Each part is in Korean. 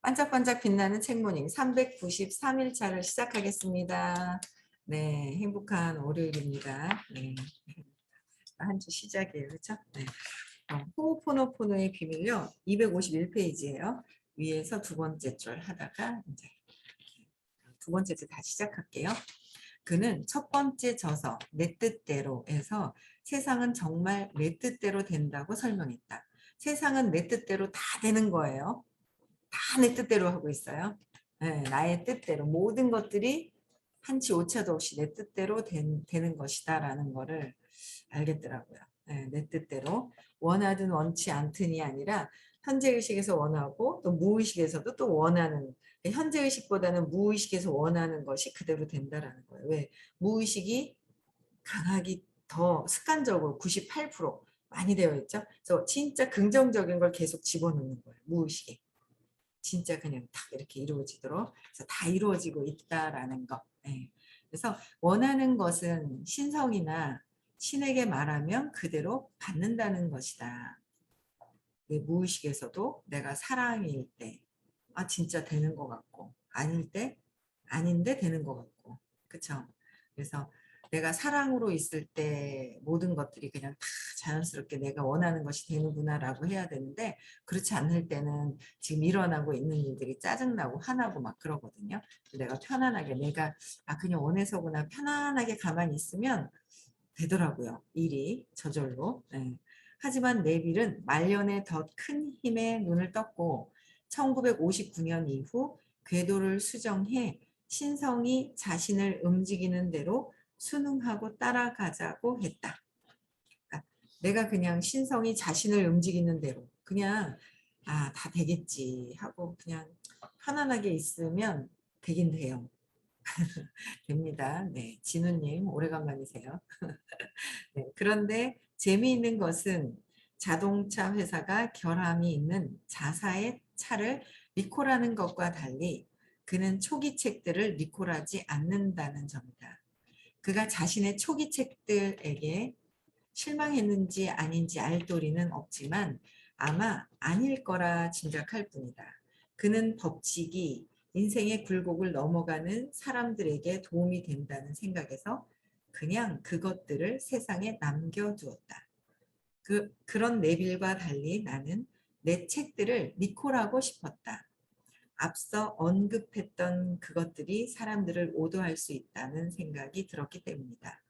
반짝반짝 빛나는 책모닝 393일차를 시작하겠습니다. 네, 행복한 월요일입니다. 네, 한 주 시작이에요. 그렇죠? 네. 호호포노포노의 비밀요. 251페이지예요. 위에서 두 번째 줄 하다가 이제 두 번째 줄 다시 시작할게요. 그는 첫 번째 저서 내 뜻대로에서 세상은 정말 내 뜻대로 된다고 설명했다. 세상은 내 뜻대로 다 되는 거예요. 다 내 뜻대로 하고 있어요. 네, 나의 뜻대로 모든 것들이 한치 오차도 없이 내 뜻대로 되는 것이다 라는 거를 알겠더라고요. 네, 내 뜻대로 원하든 원치 않든이 아니라 현재의식에서 원하고 또 무의식에서도 또 원하는, 현재의식보다는 무의식에서 원하는 것이 그대로 된다라는 거예요. 왜? 무의식이 강하기 더 습관적으로 98% 많이 되어 있죠. 그래서 진짜 긍정적인 걸 계속 집어넣는 거예요. 무의식에. 진짜 그냥 딱 이렇게 이루어지도록 그래서 다 이루어지고 있다라는 거. 네. 그래서 원하는 것은 신성이나 신에게 말하면 그대로 받는다는 것이다. 내 무의식에서도 내가 사랑일 때, 아 진짜 되는 것 같고, 아닐 때 아닌데 되는 것 같고, 그쵸? 그래서 내가 사랑으로 있을 때 모든 것들이 그냥 다 자연스럽게 내가 원하는 것이 되는구나라고 해야 되는데, 그렇지 않을 때는 지금 일어나고 있는 일들이 짜증나고 화나고 막 그러거든요. 내가 편안하게 내가 그냥 원해서구나 편안하게 가만히 있으면 되더라고요. 일이 저절로. 네. 하지만 네빌은 말년에 더 큰 힘에 눈을 떴고 1959년 이후 궤도를 수정해 신성이 자신을 움직이는 대로 순응하고 따라가자고 했다. 그러니까 내가 그냥 신성이 자신을 움직이는 대로 그냥 다 되겠지 하고 그냥 편안하게 있으면 되긴 돼요. 됩니다. 네, 진우님 오래간만이세요. 네, 그런데 재미있는 것은 자동차 회사가 결함이 있는 자사의 차를 리콜하는 것과 달리 그는 초기 책들을 리콜하지 않는다는 점이다. 그가 자신의 초기 책들에게 실망했는지 아닌지 알 도리는 없지만 아마 아닐 거라 짐작할 뿐이다. 그는 법칙이 인생의 굴곡을 넘어가는 사람들에게 도움이 된다는 생각에서 그냥 그것들을 세상에 남겨두었다. 그런 네빌과 달리 나는 내 책들을 리콜하고 싶었다. 앞서 언급했던 그것들이 사람들을 오도할 수 있다는 생각이 들었기 때문이다.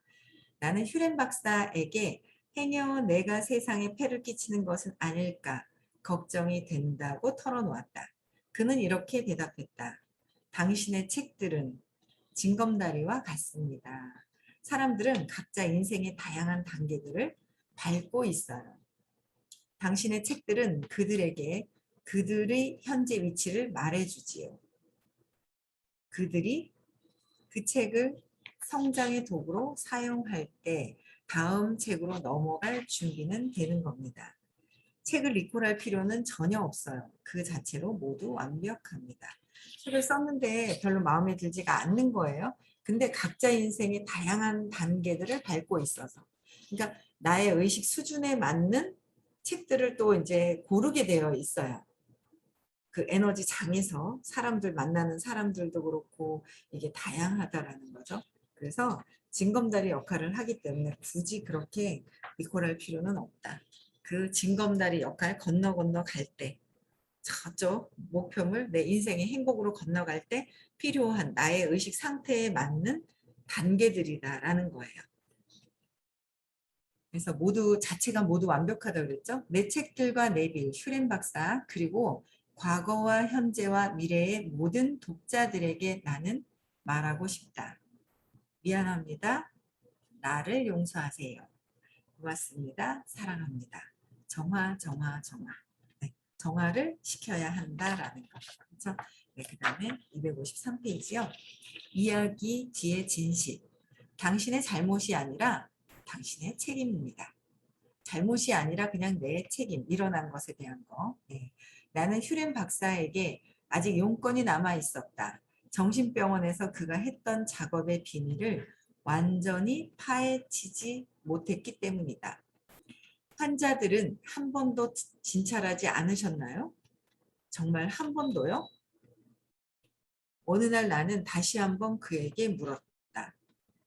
나는 휴렌 박사에게 행여 내가 세상에 폐를 끼치는 것은 아닐까 걱정이 된다고 털어놓았다. 그는 이렇게 대답했다. 당신의 책들은 징검다리와 같습니다. 사람들은 각자 인생의 다양한 단계들을 밟고 있어요. 당신의 책들은 그들에게 그들의 현재 위치를 말해주지요. 그들이 그 책을 성장의 도구로 사용할 때 다음 책으로 넘어갈 준비는 되는 겁니다. 책을 리콜할 필요는 전혀 없어요. 그 자체로 모두 완벽합니다. 책을 썼는데 별로 마음에 들지가 않는 거예요. 근데 각자 인생의 다양한 단계들을 밟고 있어서. 그러니까 나의 의식 수준에 맞는 책들을 또 이제 고르게 되어 있어요. 그 에너지 장에서 사람들 만나는 사람들도 그렇고 이게 다양하다라는 거죠. 그래서 징검다리 역할을 하기 때문에 굳이 그렇게 리콜할 필요는 없다. 그 징검다리 역할 건너 갈 때 저쪽 목표물 내 인생의 행복으로 건너갈 때 필요한 나의 의식 상태에 맞는 단계들이다라는 거예요. 그래서 모두 자체가 모두 완벽하다고 그랬죠. 내 책들과 네빌, 슈렌 박사 그리고 과거와 현재와 미래의 모든 독자들에게 나는 말하고 싶다. 미안합니다. 나를 용서하세요. 고맙습니다. 사랑합니다. 정화. 네, 정화를 시켜야 한다라는 거. 그렇죠? 네, 그 다음에 253페이지요. 이야기 뒤의 진실. 당신의 잘못이 아니라 당신의 책임입니다. 잘못이 아니라 그냥 내 책임, 일어난 것에 대한 거. 네. 나는 휴렌 박사에게 아직 용건이 남아 있었다. 정신병원에서 그가 했던 작업의 비밀을 완전히 파헤치지 못했기 때문이다. 환자들은 한 번도 진찰하지 않으셨나요? 정말 한 번도요? 어느 날 나는 다시 한번 그에게 물었다.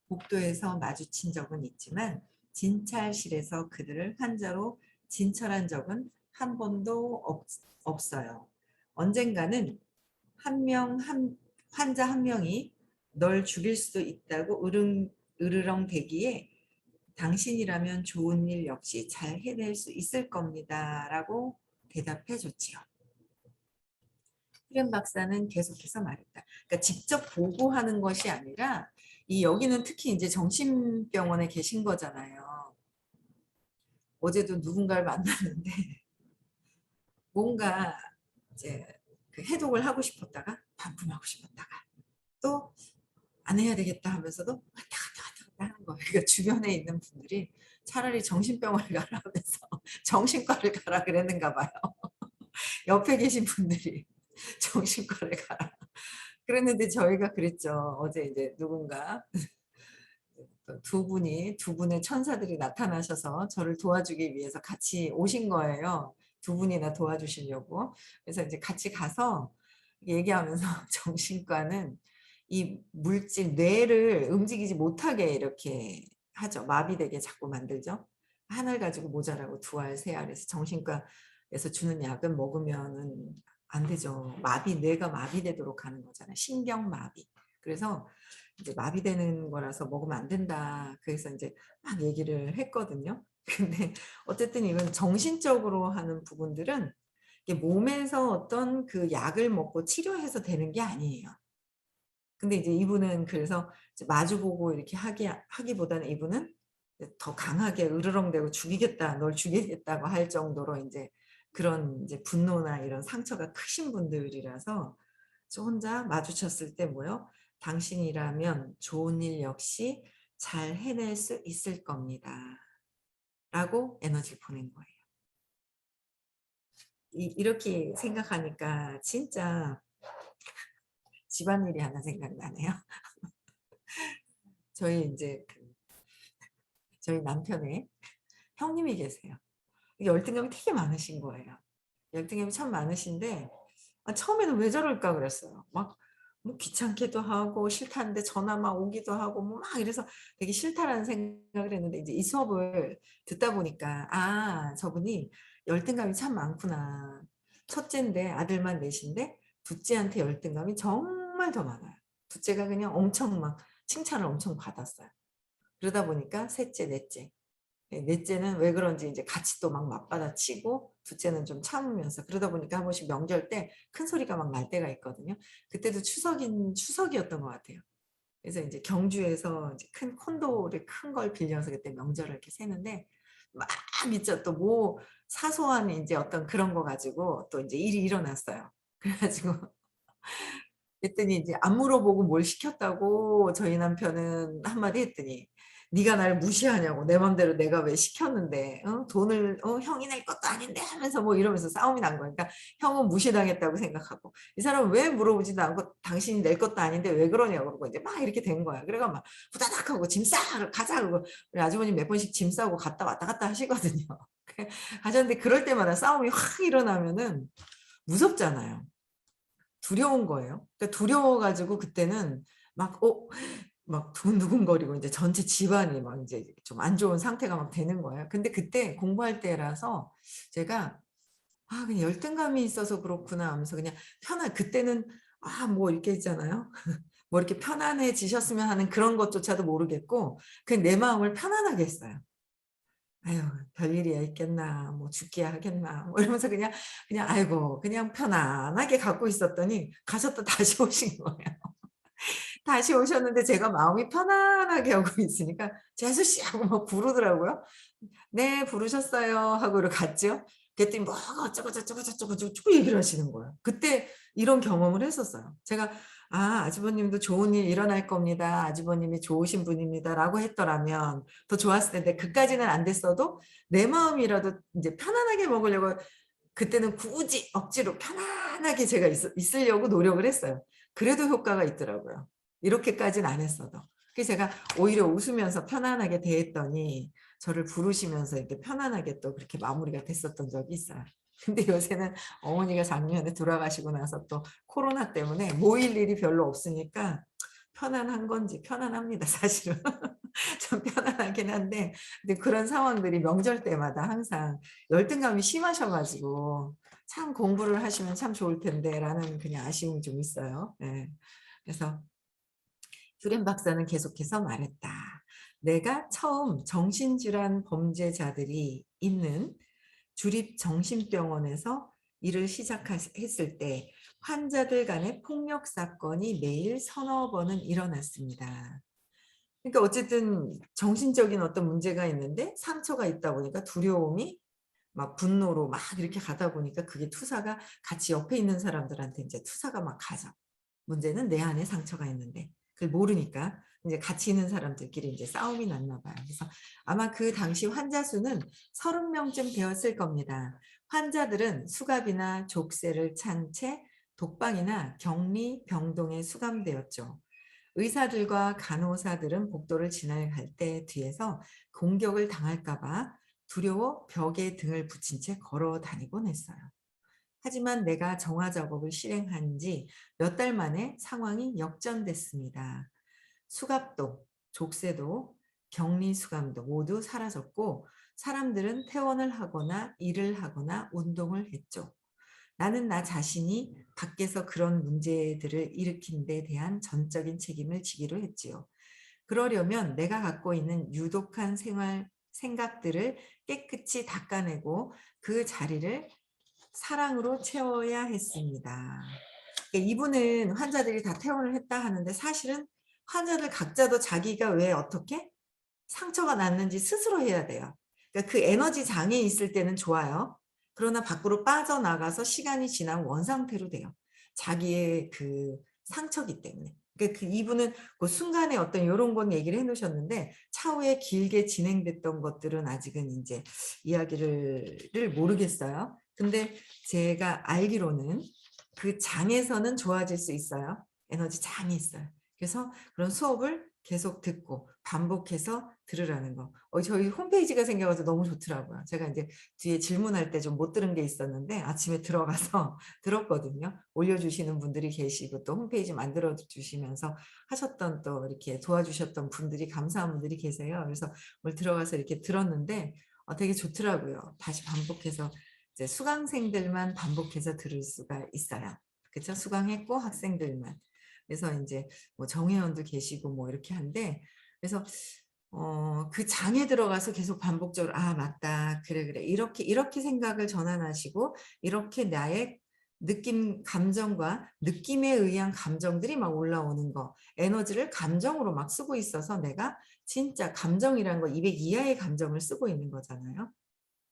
복도에서 마주친 적은 있지만 진찰실에서 그들을 환자로 진찰한 적은 한 번도 없어요. 언젠가는 환자 한 명이 널 죽일 수도 있다고 으르렁 대기에 당신이라면 좋은 일 역시 잘 해낼 수 있을 겁니다. 라고 대답해 줬지요. 히렌 박사는 계속해서 말했다. 그러니까 직접 보고하는 것이 아니라 여기는 특히 이제 정신병원에 계신 거잖아요. 어제도 누군가를 만났는데 뭔가 이제 그 해독을 하고 싶었다가 반품하고 싶었다가 또 안 해야 되겠다 하면서도 왔다 갔다 하는 거예요. 그러니까 주변에 있는 분들이 차라리 정신병원을 가라 하면서 정신과를 가라 그랬는가 봐요. 옆에 계신 분들이 정신과를 가라. 그랬는데 저희가 그랬죠. 어제 이제 누군가 두 분의 천사들이 나타나셔서 저를 도와주기 위해서 같이 오신 거예요. 두 분이나 도와주시려고. 그래서 이제 같이 가서 얘기하면서 정신과는 이 물질, 뇌를 움직이지 못하게 이렇게 하죠. 마비되게 자꾸 만들죠. 한 알 가지고 모자라고 두 알, 세 알에서 정신과에서 주는 약은 먹으면은 안 되죠. 뇌가 마비되도록 하는 거잖아요. 신경마비. 그래서 이제 마비되는 거라서 먹으면 안 된다. 그래서 이제 막 얘기를 했거든요. 근데 어쨌든 이건 정신적으로 하는 부분들은 몸에서 어떤 그 약을 먹고 치료해서 되는 게 아니에요. 근데 이제 이분은 그래서 이제 마주보고 이렇게 하기보다는 이분은 더 강하게 으르렁대고 죽이겠다, 널 죽이겠다고 할 정도로 이제 그런 이제 분노나 이런 상처가 크신 분들이라서 저 혼자 마주쳤을 때 뭐요? 당신이라면 좋은 일 역시 잘 해낼 수 있을 겁니다. 라고 에너지를 보낸 거예요. 이렇게 생각하니까 진짜 집안일이 하나 생각나네요. 저희 남편의 형님이 계세요. 열등감이 되게 많으신 거예요. 열등감이 참 많으신데 처음에는 왜 저럴까 그랬어요. 막 뭐 귀찮기도 하고 싫다는데 전화 막 오기도 하고 뭐 막 이래서 되게 싫다라는 생각을 했는데 이제 이 수업을 듣다 보니까 저분이 열등감이 참 많구나. 첫째인데 아들만 넷인데 둘째한테 열등감이 정말 더 많아요. 둘째가 그냥 엄청 막 칭찬을 엄청 받았어요. 그러다 보니까 셋째, 넷째. 넷째는 왜 그런지 이제 같이 또 막 맞받아치고 둘째는 좀 참으면서 그러다 보니까 한 번씩 명절 때 큰 소리가 막 날 때가 있거든요. 그때도 추석이었던 것 같아요. 그래서 이제 경주에서 이제 큰 콘도를 큰 걸 빌려서 그때 명절을 이렇게 새는데 막 있죠. 또 뭐 사소한 이제 어떤 그런 거 가지고 또 이제 일이 일어났어요. 그래가지고 그랬더니 이제 안 물어보고 뭘 시켰다고 저희 남편은 한마디 했더니 네가 날 무시하냐고 내 맘대로 내가 왜 시켰는데 돈을 형이 낼 것도 아닌데 하면서 뭐 이러면서 싸움이 난 거니까 형은 무시당했다고 생각하고 이 사람은 왜 물어보지도 않고 당신이 낼 것도 아닌데 왜 그러냐고 그러고 이제 막 이렇게 된 거야. 그래가 막 후다닥 하고 짐 싸 가자 그러고 우리 아주머니 몇 번씩 짐 싸고 갔다 왔다 갔다 하시거든요. 하셨는데 그럴 때마다 싸움이 확 일어나면은 무섭잖아요. 두려운 거예요. 그러니까 두려워가지고 그때는 막, 막 두근두근거리고 이제 전체 집안이 막 이제 좀 안 좋은 상태가 막 되는 거예요. 근데 그때 공부할 때라서 제가 그냥 열등감이 있어서 그렇구나 하면서 그냥 그때는 뭐 이렇게 있잖아요. 뭐 이렇게 편안해지셨으면 하는 그런 것조차도 모르겠고 그냥 내 마음을 편안하게 했어요. 아유, 별일이야 있겠나, 뭐 죽기야 하겠나, 뭐 이러면서 그냥 아이고, 그냥 편안하게 갖고 있었더니 가셨다 다시 오신 거예요. 다시 오셨는데 제가 마음이 편안하게 하고 있으니까 재수 씨 하고 막 부르더라고요. 네, 부르셨어요 하고 이렇게 갔죠. 그랬더니 뭐가 어쩌고 저쩌고 저쩌고 저쩌고 얘기를 하시는 거예요. 그때 이런 경험을 했었어요. 제가 아주버님도 좋은 일 일어날 겁니다. 아주버님이 좋으신 분입니다라고 했더라면 더 좋았을 텐데 그까지는 안 됐어도 내 마음이라도 이제 편안하게 먹으려고 그때는 굳이 억지로 편안하게 제가 있으려고 노력을 했어요. 그래도 효과가 있더라고요. 이렇게까지는 안 했어도. 그래서 제가 오히려 웃으면서 편안하게 대했더니 저를 부르시면서 이렇게 편안하게 또 그렇게 마무리가 됐었던 적이 있어요. 근데 요새는 어머니가 작년에 돌아가시고 나서 또 코로나 때문에 모일 일이 별로 없으니까 편안한 건지 편안합니다, 사실은. 좀 편안하긴 한데 근데 그런 상황들이 명절 때마다 항상 열등감이 심하셔 가지고 '참 공부를 하시면 참 좋을 텐데.'라는 그냥 아쉬움이 좀 있어요. 예. 그래서 듐 박사는 계속해서 말했다. 내가 처음 정신질환 범죄자들이 있는 주립정신병원에서 일을 시작했을 때 환자들 간의 폭력 사건이 매일 서너 번은 일어났습니다. 그러니까 어쨌든 정신적인 어떤 문제가 있는데 상처가 있다 보니까 두려움이 막 분노로 막 이렇게 가다 보니까 그게 투사가 같이 옆에 있는 사람들한테 이제 투사가 막 가죠. 문제는 내 안에 상처가 있는데 그걸 모르니까 이제 같이 있는 사람들끼리 이제 싸움이 났나 봐요. 그래서 아마 그 당시 환자 수는 30명쯤 되었을 겁니다. 환자들은 수갑이나 족쇄를 찬 채 독방이나 격리 병동에 수감되었죠. 의사들과 간호사들은 복도를 지나갈 때 뒤에서 공격을 당할까 봐 두려워 벽에 등을 붙인 채 걸어 다니곤 했어요. 하지만 내가 정화 작업을 실행한 지 몇 달 만에 상황이 역전됐습니다. 수갑도, 족쇄도, 격리 수감도 모두 사라졌고 사람들은 퇴원을 하거나 일을 하거나 운동을 했죠. 나는 나 자신이 밖에서 그런 문제들을 일으킨 데 대한 전적인 책임을 지기로 했지요. 그러려면 내가 갖고 있는 유독한 생각들을 깨끗이 닦아내고 그 자리를 사랑으로 채워야 했습니다. 그러니까 이분은 환자들이 다 퇴원을 했다 하는데 사실은 환자들 각자도 자기가 왜 어떻게 상처가 났는지 스스로 해야 돼요. 그러니까 그 에너지 장애 있을 때는 좋아요. 그러나 밖으로 빠져나가서 시간이 지나면 원상태로 돼요. 자기의 그 상처기 때문에. 그러니까 그 이분은 그 순간에 어떤 요런 건 얘기를 해 놓으셨는데 차후에 길게 진행됐던 것들은 아직은 인제 이야기를 모르겠어요. 근데 제가 알기로는 그 장에서는 좋아질 수 있어요. 에너지 장이 있어요. 그래서 그런 수업을 계속 듣고 반복해서 들으라는 거. 저희 홈페이지가 생겨 가지고 너무 좋더라고요. 제가 인제 뒤에 질문할 때 좀 못 들은 게 있었는데 아침에 들어가서 들었거든요. 올려주시는 분들이 계시고 또 홈페이지 만들어 주시면서 하셨던 또 이렇게 도와주셨던 분들이 감사한 분들이 계세요. 그래서 오늘 들어가서 이렇게 들었는데 되게 좋더라고요. 다시 반복해서 이제 수강생들만 반복해서 들을 수가 있어요. 그쵸? 수강했고 학생들만. 그래서 인제 뭐 정회원도 계시고 뭐 이렇게 한데 그래서 그 장에 들어가서 계속 반복적으로 '아 맞다. 그래, 그래.' 이렇게 생각을 전환하시고 이렇게 나의 느낌 감정과 느낌에 의한 감정들이 막 올라오는 거 에너지를 감정으로 막 쓰고 있어서 내가 진짜 감정이라는 거 200 이하의 감정을 쓰고 있는 거잖아요.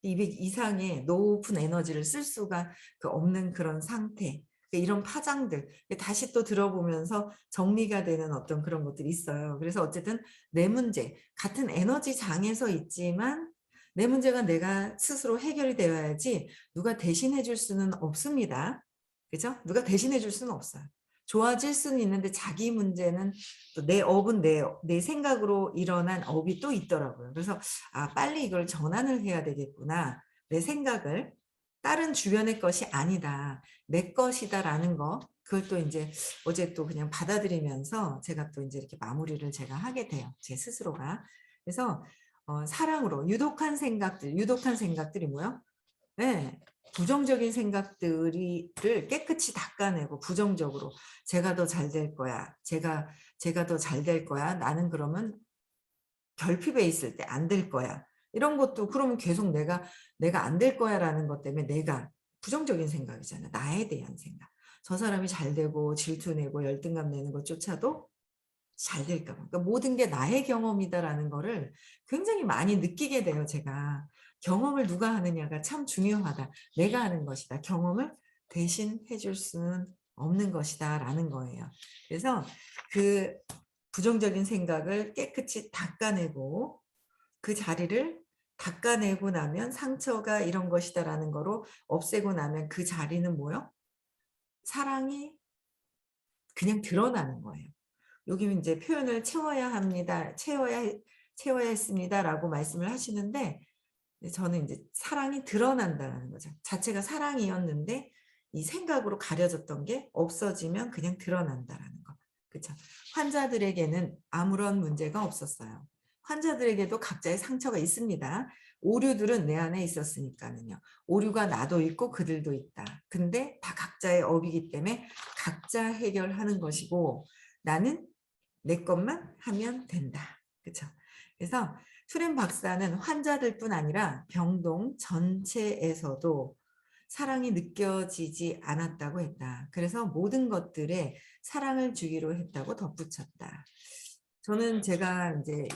200 이상의 높은 에너지를 쓸 수가 없는 그런 상태. 이런 파장들 다시 또 들어보면서 정리가 되는 어떤 그런 것들이 있어요. 그래서 어쨌든 내 문제 같은 에너지 장에서 있지만 내 문제가 내가 스스로 해결이 되어야지 누가 대신해 줄 수는 없습니다. 그죠? 누가 대신해 줄 수는 없어요. 좋아질 수는 있는데 자기 문제는 또 내 업은 내 생각으로 일어난 업이 또 있더라고요. 그래서 '아 빨리 이걸 전환을 해야 되겠구나. 내 생각을 다른 주변의 것이 아니다. 내 것이다.'라는 거 그걸 또 인제 어제 또 그냥 받아들이면서 제가 또 인제 이렇게 마무리를 제가 하게 돼요, 제 스스로가. 그래서 사랑으로 유독한 생각들이 뭐요? 예. 부정적인 생각들이 를 깨끗이 닦아내고 부정적으로 '제가 더 잘 될 거야. 제가 더 잘 될 거야. 나는 그러면 결핍에 있을 때 안 될 거야.' 이런 것도 그러면 계속 내가 안 될 거야라는 것 때문에 내가 부정적인 생각이잖아요. 나에 대한 생각. 저 사람이 잘 되고 질투 내고 열등감 내는 것조차도 잘 될까 봐. 그러니까 '모든 게 나의 경험이다.'라는 거를 굉장히 많이 느끼게 돼요 제가. '경험을 누가 하느냐가 참 중요하다. 내가 하는 것이다. 경험을 대신해 줄 수는 없는 것이다.'라는 거예요. 그래서 그 부정적인 생각을 깨끗이 닦아내고 그 자리를 닦아내고 나면 '상처가 이런 것이다.'라는 거로 없애고 나면 그 자리는 뭐요? 사랑이 그냥 드러나는 거예요. 여기는 인제 표현을 채워야 합니다. 채워야 했습니다라고 말씀을 하시는데 저는 이제 사랑이 드러난다는 거죠. 자체가 사랑이었는데 이 생각으로 가려졌던 게 없어지면 그냥 드러난다라는 거. 그렇죠? 환자들에게는 아무런 문제가 없었어요. 환자들에게도 각자의 상처가 있습니다. 오류들은 내 안에 있었으니까는요. 오류가 나도 있고 그들도 있다. 근데 다 각자의 업이기 때문에 각자 해결하는 것이고 나는 내 것만 하면 된다. 그렇죠? 그래서 수렘 박사는 환자들뿐 아니라 병동 전체에서도 사랑이 느껴지지 않았다고 했다. 그래서 모든 것들에 사랑을 주기로 했다고 덧붙였다. 저는 제가 이제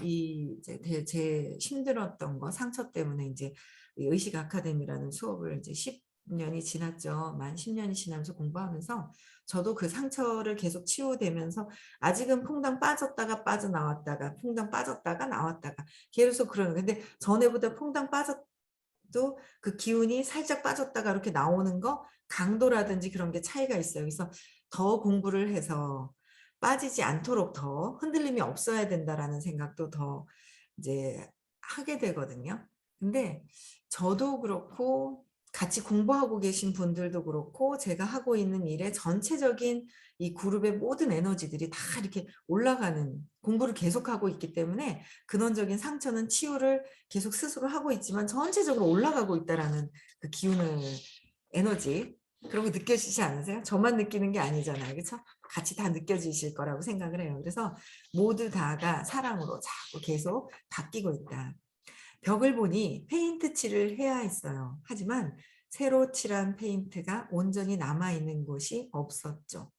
제 힘들었던 거 상처 때문에 이제 의식 아카데미라는 수업을 이제 10년이 지났죠. 만 10년이 지나면서 공부하면서 저도 그 상처를 계속 치유되면서 아직은 퐁당 빠졌다가 빠져나왔다가 퐁당 빠졌다가 나왔다가 계속 그러는 근데 전에보다 퐁당 빠졌도 그 기운이 살짝 빠졌다가 이렇게 나오는 거 강도라든지 그런 게 차이가 있어요. 그래서 더 공부를 해서 빠지지 않도록 더 흔들림이 없어야 된다라는 생각도 더 이제 하게 되거든요. 근데 저도 그렇고 같이 공부하고 계신 분들도 그렇고 제가 하고 있는 일의 전체적인 이 그룹의 모든 에너지들이 다 이렇게 올라가는 공부를 계속하고 있기 때문에 근원적인 상처는 치유를 계속 스스로 하고 있지만 전체적으로 올라가고 있다라는 그 기운을 에너지 그런 거 느껴지지 않으세요? 저만 느끼는 게 아니잖아요. 그렇죠? 같이 다 느껴지실 거라고 생각을 해요. 그래서 모두 다가 사랑으로 자꾸 계속 바뀌고 있다. 벽을 보니 페인트 칠을 해야 했어요. 하지만 새로 칠한 페인트가 온전히 남아있는 곳이 없었죠.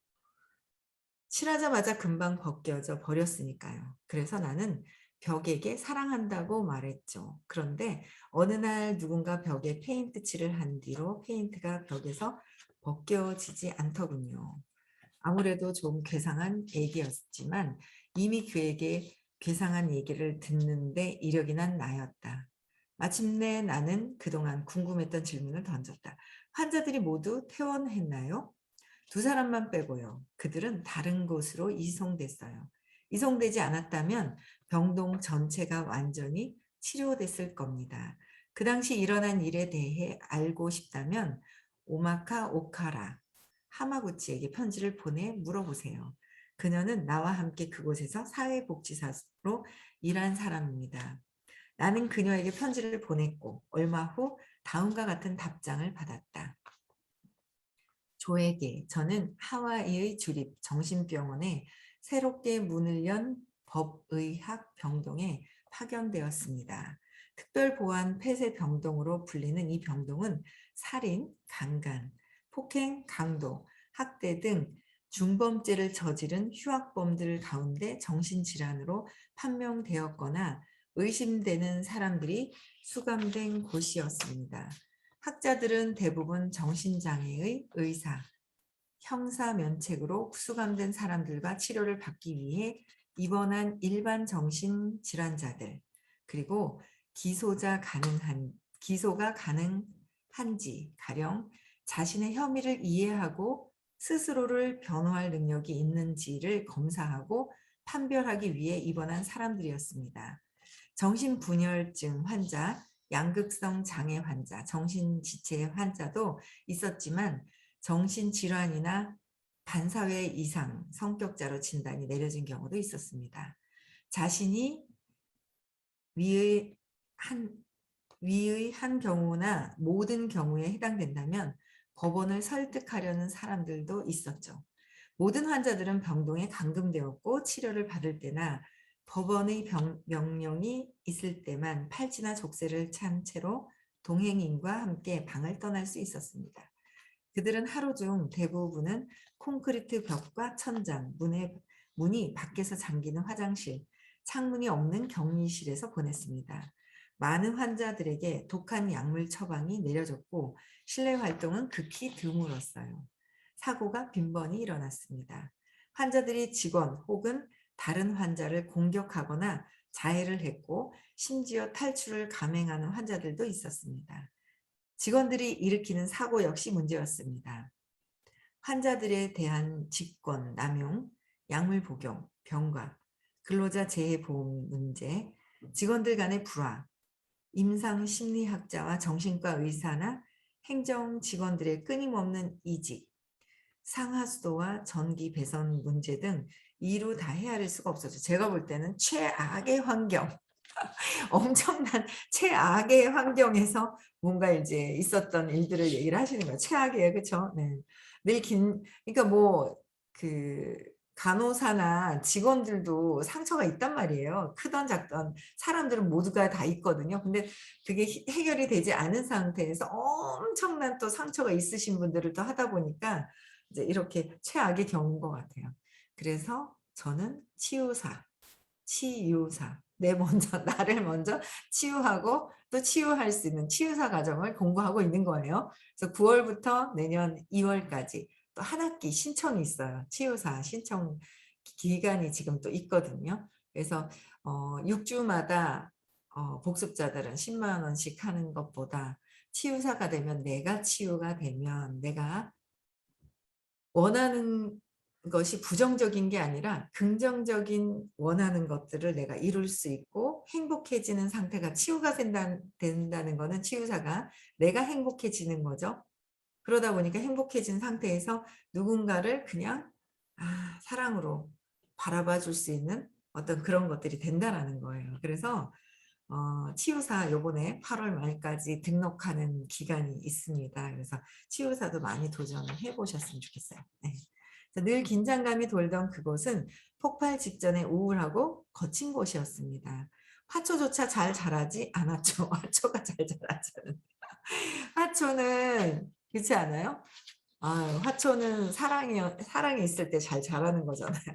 칠하자마자 금방 벗겨져 버렸으니까요. 그래서 나는 벽에게 사랑한다고 말했죠. 그런데 어느 날 누군가 벽에 페인트 칠을 한 뒤로 페인트가 벽에서 벗겨지지 않더군요. 아무래도 좀 괴상한 얘기였지만 이미 그에게 괴상한 얘기를 듣는데 이력이 난 나였다. 마침내 나는 그동안 궁금했던 질문을 던졌다. 환자들이 모두 퇴원했나요? 두 사람만 빼고요. 그들은 다른 곳으로 이송됐어요. 이송되지 않았다면 병동 전체가 완전히 치료됐을 겁니다. 그 당시 일어난 일에 대해 알고 싶다면 오마카 오카라 하마구치에게 편지를 보내 물어보세요. 그녀는 나와 함께 그곳에서 사회복지사로 일한 사람입니다. 나는 그녀에게 편지를 보냈고 얼마 후 다음과 같은 답장을 받았다. 조에게 저는 하와이의 주립 정신병원에 새롭게 문을 연 법의학 병동에 파견되었습니다. 특별보안 폐쇄병동으로 불리는 이 병동은 살인, 강간, 폭행, 강도, 학대 등 중범죄를 저지른 흉악범들 가운데 정신질환으로 판명되었거나 의심되는 사람들이 수감된 곳이었습니다. 학자들은 대부분 정신장애의 의사, 형사면책으로 수감된 사람들과 치료를 받기 위해 입원한 일반 정신질환자들, 그리고 기소가 가능한지 가령 자신의 혐의를 이해하고 스스로를 변호할 능력이 있는지를 검사하고 판별하기 위해 입원한 사람들이었습니다. 정신분열증 환자, 양극성 장애 환자, 정신지체 환자도 있었지만 정신질환이나 반사회 이상 성격자로 진단이 내려진 경우도 있었습니다. 자신이 위의 한 경우나 모든 경우에 해당된다면 법원을 설득하려는 사람들도 있었죠. 모든 환자들은 병동에 감금되었고 치료를 받을 때나 법원의 명령이 있을 때만 팔찌나 족쇄를 찬 채로 동행인과 함께 방을 떠날 수 있었습니다. 그들은 하루 중 대부분은 콘크리트 벽과 천장, 문이 밖에서 잠기는 화장실, 창문이 없는 격리실에서 보냈습니다. 많은 환자들에게 독한 약물 처방이 내려졌고 실내 활동은 극히 드물었어요. 사고가 빈번히 일어났습니다. 환자들이 직원 혹은 다른 환자를 공격하거나 자해를 했고 심지어 탈출을 감행하는 환자들도 있었습니다. 직원들이 일으키는 사고 역시 문제였습니다. 환자들에 대한 직권, 남용, 약물 복용, 병과, 근로자 재해 보험 문제, 직원들 간의 불화, 임상 심리학자와 정신과 의사나 행정 직원들의 끊임없는 이직, 상하수도와 전기 배선 문제 등 이루 다 헤아릴 수가 없어져. 제가 볼 때는 최악의 환경, 엄청난 최악의 환경에서 뭔가 이제 있었던 일들을 얘기를 하시는 거예요. 최악이에요. 그렇죠? 네. 그러니까 뭐 그 간호사나 직원들도 상처가 있단 말이에요. 크던 작던 사람들은 모두가 다 있거든요. 근데 그게 해결이 되지 않은 상태에서 엄청난 또 상처가 있으신 분들을 또 하다 보니까 이제 이렇게 최악의 경우인 것 같아요. 그래서 저는 치유사. 내 먼저, 나를 먼저 치유하고 또 치유할 수 있는 치유사 과정을 공부하고 있는 거예요. 그래서 9월부터 내년 2월까지 또 한 학기 신청이 있어요. 치유사 신청 기간이 지금 또 있거든요. 그래서 6주마다 복습자들은 10만 원씩 하는 것보다 치유사가 되면 내가 치유가 되면 내가 원하는 것이 부정적인 게 아니라 긍정적인 원하는 것들을 내가 이룰 수 있고 행복해지는 상태가 치유가 된다는 거는 치유사가 내가 행복해지는 거죠. 그러다 보니까 행복해진 상태에서 누군가를 그냥 사랑으로 바라봐 줄 수 있는 어떤 그런 것들이 된다라는 거예요. 그래서 치유사 요번에 8월 말까지 등록하는 기간이 있습니다. 그래서 치유사도 많이 도전을 해보셨으면 좋겠어요. 네. 늘 긴장감이 돌던 그곳은 폭발 직전에 우울하고 거친 곳이었습니다. 화초조차 잘 자라지 않았죠. 화초가 잘 자라지 않은. 화초는 그렇지 않아요? 화초는 사랑이 있을 때 잘 자라는 거잖아요.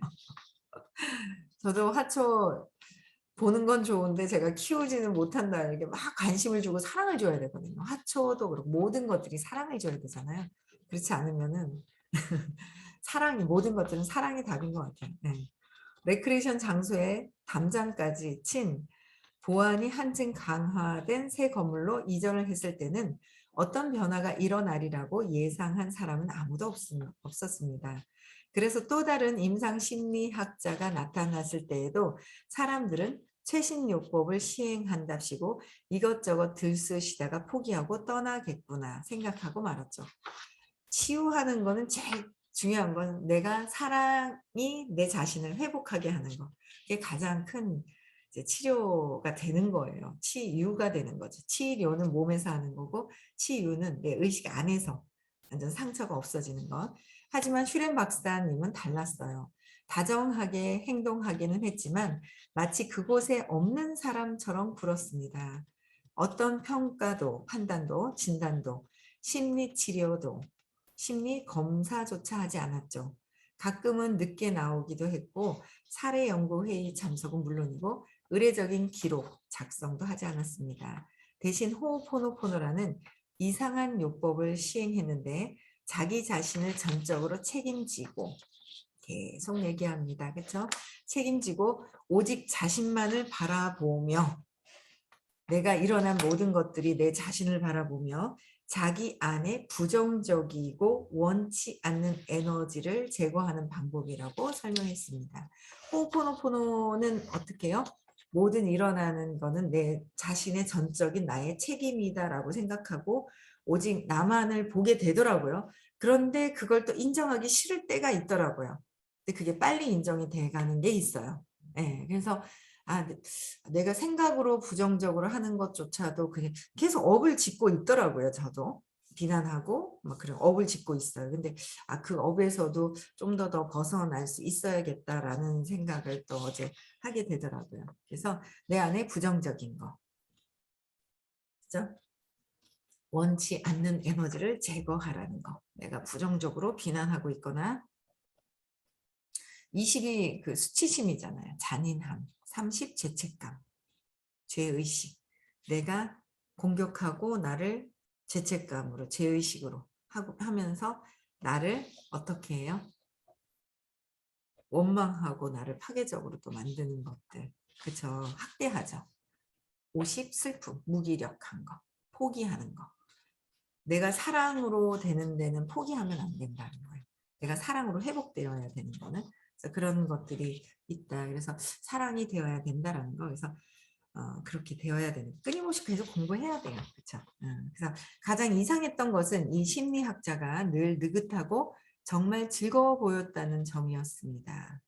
저도 화초 보는 건 좋은데 제가 키우지는 못한다. 이렇게 막 관심을 주고 사랑을 줘야 되거든요. 화초도 그렇고 모든 것들이 사랑을 줘야 되잖아요. 그렇지 않으면은 모든 것들은 사랑이 답인 것 같아요. 네. 레크레이션 장소에 담장까지 친 보안이 한층 강화된 새 건물로 이전을 했을 때는 어떤 변화가 일어나리라고 예상한 사람은 아무도 없었습니다. 그래서 또 다른 임상심리학자가 나타났을 때에도 사람들은 최신 요법을 시행한답시고 이것저것 들쑤시다가 포기하고 떠나겠구나 생각하고 말았죠. 치유하는 거는 제일 중요한 건 내가 사랑이 내 자신을 회복하게 하는 거. 그게 가장 큰 이제 치료가 되는 거예요. 치유가 되는 거죠. 치료는 몸에서 하는 거고 치유는 내 의식 안에서 완전 상처가 없어지는 것. 하지만 슈렌 박사님은 달랐어요. 다정하게 행동하기는 했지만 마치 그곳에 없는 사람처럼 굴었습니다. 어떤 평가도 판단도 진단도 심리치료도 심리 검사조차 하지 않았죠. 가끔은 늦게 나오기도 했고 사례연구회의 참석은 물론이고 의례적인 기록 작성도 하지 않았습니다. 대신 호오포노포노라는 이상한 요법을 시행했는데 자기 자신을 전적으로 책임지고 계속 얘기합니다. 그렇죠? 책임지고 오직 자신만을 바라보며 내가 일어난 모든 것들이 내 자신을 바라보며 자기 안에 부정적이고 원치 않는 에너지를 제거하는 방법이라고 설명했습니다. 호포노포노는 어떻게 해요? 모든 일어나는 거는 내 자신의 전적인 나의 책임이다라고 생각하고 오직 나만을 보게 되더라고요. 그런데 그걸 또 인정하기 싫을 때가 있더라고요. 근데 그게 빨리 인정이 돼가는 게 있어요. 네, 그래서 내가 생각으로 부정적으로 하는 것조차도 그게 계속 업을 짓고 있더라고요. 저도 비난하고 막 그런 업을 짓고 있어요. 근데 그 업에서도 좀 더 벗어날 수 있어야겠다라는 생각을 또 어제 하게 되더라고요. 그래서 내 안에 부정적인 거, 그죠? 원치 않는 에너지를 제거하라는 거. 내가 부정적으로 비난하고 있거나 20이 그 수치심이잖아요. 잔인함, 30 죄책감. 죄의식. 내가 공격하고 나를 죄책감으로 죄의식으로 하면서 나를 어떻게 해요? 원망하고 나를 파괴적으로 또 만드는 것들. 그쵸? 학대하죠. 50 슬픔, 무기력한 거, 포기하는 거. 내가 사랑으로 되는 데는 포기하면 안 된다는 거예요. 내가 사랑으로 회복되어야 되는 거는. 그래서 그런 것들이 있다. 그래서 사랑이 되어야 된다라는 거. 그래서 그렇게 되어야 되는, 끊임없이 계속 공부해야 돼요. 그렇죠? 그래서 가장 이상했던 것은 이 심리학자가 늘 느긋하고 정말 즐거워 보였다는 점이었습니다.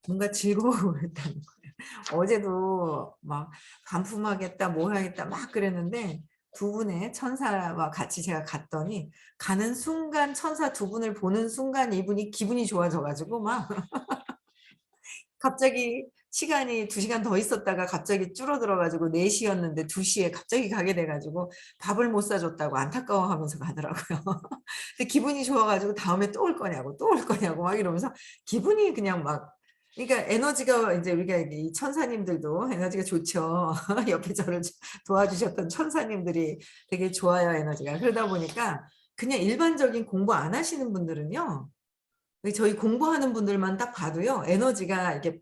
뭔가 즐거워 보였다는 거예요. 어제도 막 반품하겠다, 뭐 하겠다 막 그랬는데 두 분의 천사와 같이 제가 갔더니 가는 순간 천사 두 분을 보는 순간 이분이 기분이 좋아져가지고 막 갑자기 시간이 2시간 더 있었다가 갑자기 줄어들어 가지고 4시였는데 2시에 갑자기 가게 돼 가지고 밥을 못 사줬다고 안타까워하면서 가더라고요. 근데 기분이 좋아 가지고 다음에 또 올 거냐고 또 올 거냐고 막 이러면서 기분이 그냥 막, 그러니까 에너지가 이제 우리가 이 천사님들도 에너지가 좋죠. 옆에 저를 도와주셨던 천사님들이 되게 좋아요, 에너지가. 그러다 보니까 그냥 일반적인 공부 안 하시는 분들은요. 저희 공부하는 분들만 딱 봐도요. 에너지가 이렇게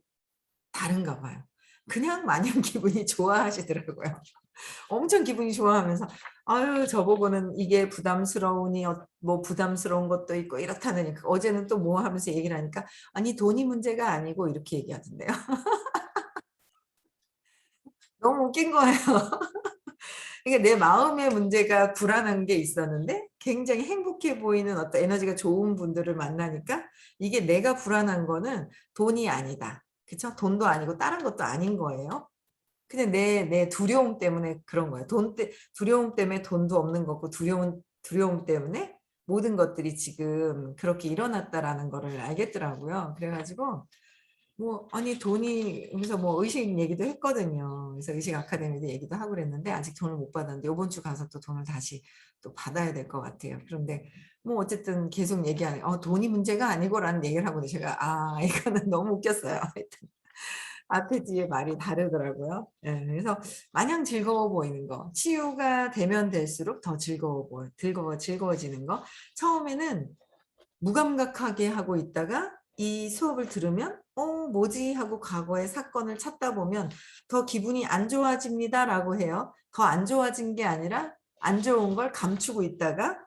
다른가 봐요. 그냥 마냥 기분이 좋아하시더라고요. 엄청 기분이 좋아하면서 아유 저보고는 이게 부담스러우니 뭐 부담스러운 것도 있고 이렇다느니, 어제는 또 뭐 하면서 얘기를 하니까 아니 돈이 문제가 아니고 이렇게 얘기하던데요. 너무 웃긴 거예요. 그러니까 내 마음의 문제가 불안한 게 있었는데 굉장히 행복해 보이는 어떤 에너지가 좋은 분들을 만나니까 이게 내가 불안한 거는 돈이 아니다. 그쵸? 돈도 아니고 다른 것도 아닌 거예요. 근데 내 두려움 때문에 그런 거예요. 두려움 때문에 돈도 없는 거고 두려움 때문에 모든 것들이 지금 그렇게 일어났다라는 거를 알겠더라고요. 그래가지고 뭐 아니 돈이, 그래서 뭐 의식 얘기도 했거든요. 그래서 의식 아카데미도 얘기도 하고 그랬는데 아직 돈을 못 받았는데 이번 주 가서 또 돈을 다시 또 받아야 될 것 같아요. 그런데 뭐 어쨌든 계속 얘기하는 돈이 문제가 아니고라는 얘기를 하고 제가 이거는 너무 웃겼어요. 하여튼 앞에 뒤에 말이 다르더라고요. 예, 그래서 마냥 즐거워 보이는 거, 치유가 되면 될수록 더 즐거워지는 거. 처음에는 무감각하게 하고 있다가 이 수업을 들으면 뭐지 하고 과거의 사건을 찾다 보면 더 기분이 안 좋아집니다라고 해요. 더 안 좋아진 게 아니라 안 좋은 걸 감추고 있다가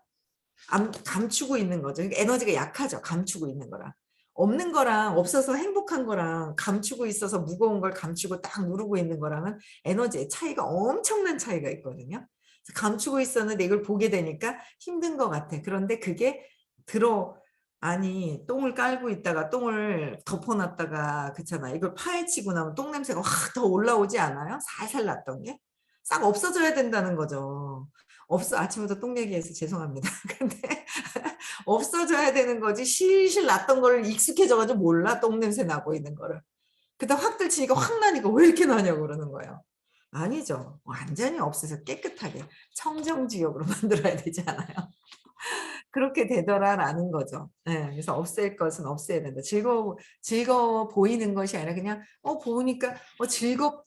감추고 있는 거죠. 그러니까 에너지가 약하죠. 감추고 있는 거랑. 없는 거랑 없어서 행복한 거랑 감추고 있어서 무거운 걸 감추고 딱 누르고 있는 거랑은 에너지의 차이가, 엄청난 차이가 있거든요. 감추고 있었는데 이걸 보게 되니까 힘든 것 같아. 그런데 그게 아니 똥을 깔고 있다가 똥을 덮어놨다가 그렇잖아. 이걸 파헤치고 나면 똥 냄새가 확 더 올라오지 않아요? 살살 났던 게 싹 없어져야 된다는 거죠. 아침부터 똥 얘기해서 죄송합니다. 근데 없어져야 되는 거지, 실실 났던 거를 익숙해져가지고 몰라, 똥 냄새 나고 있는 거를. 그다 확 들치니까 확 나니까 왜 이렇게 나냐고 그러는 거예요. 아니죠. 완전히 없애서 깨끗하게 청정지역으로 만들어야 되지 않아요? 그렇게 되더라라는 거죠. 예, 그래서 없앨 것은 없애야 된다. 즐거워 보이는 것이 아니라 그냥 보니까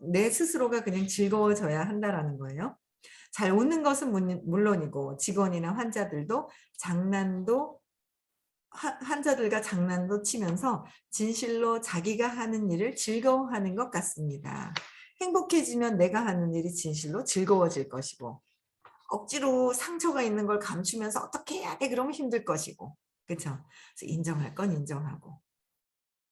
내 스스로가 그냥 즐거워져야 한다라는 거예요. 잘 웃는 것은 물론이고 직원이나 환자들과 장난도 치면서 진실로 자기가 하는 일을 즐거워하는 것 같습니다. 행복해지면 내가 하는 일이 진실로 즐거워질 것이고, 억지로 상처가 있는 걸 감추면서 어떻게 해야 돼 그러면 힘들 것이고, 그렇죠? 그래서 인정할 건 인정하고,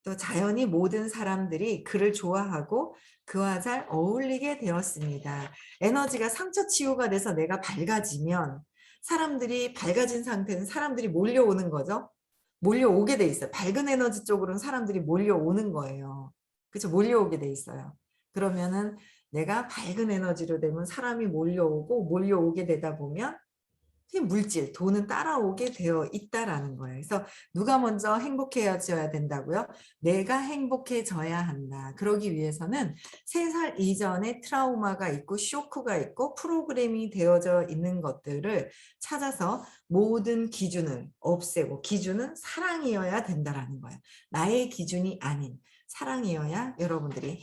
또 자연히 모든 사람들이 그를 좋아하고 그와 잘 어울리게 되었습니다. 에너지가 상처 치유가 돼서 내가 밝아지면, 사람들이 밝아진 상태는 사람들이 몰려오는 거죠. 몰려오게 돼 있어요. 밝은 에너지 쪽으로는 사람들이 몰려오는 거예요. 그렇죠? 몰려오게 돼 있어요. 그러면은 내가 밝은 에너지로 되면 사람이 몰려오게 되다 보면 물질, 돈은 따라오게 되어 있다라는 거예요. 그래서 누가 먼저 행복해져야 된다고요? 내가 행복해져야 한다. 그러기 위해서는 3살 이전에 트라우마가 있고 쇼크가 있고 프로그램이 되어져 있는 것들을 찾아서 모든 기준을 없애고, 기준은 사랑이어야 된다라는 거예요. 나의 기준이 아닌 사랑이어야 여러분들이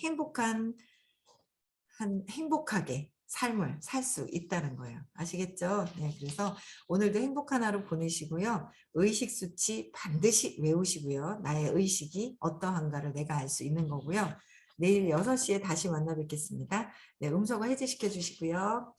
행복하게 삶을 살 수 있다는 거예요. 아시겠죠? 네, 그래서 오늘도 행복한 하루 보내시고요. 의식 수치 반드시 외우시고요. 나의 의식이 어떠한가를 내가 알 수 있는 거고요. 내일 6시에 다시 만나 뵙겠습니다. 네, 음소거 해제시켜 주시고요.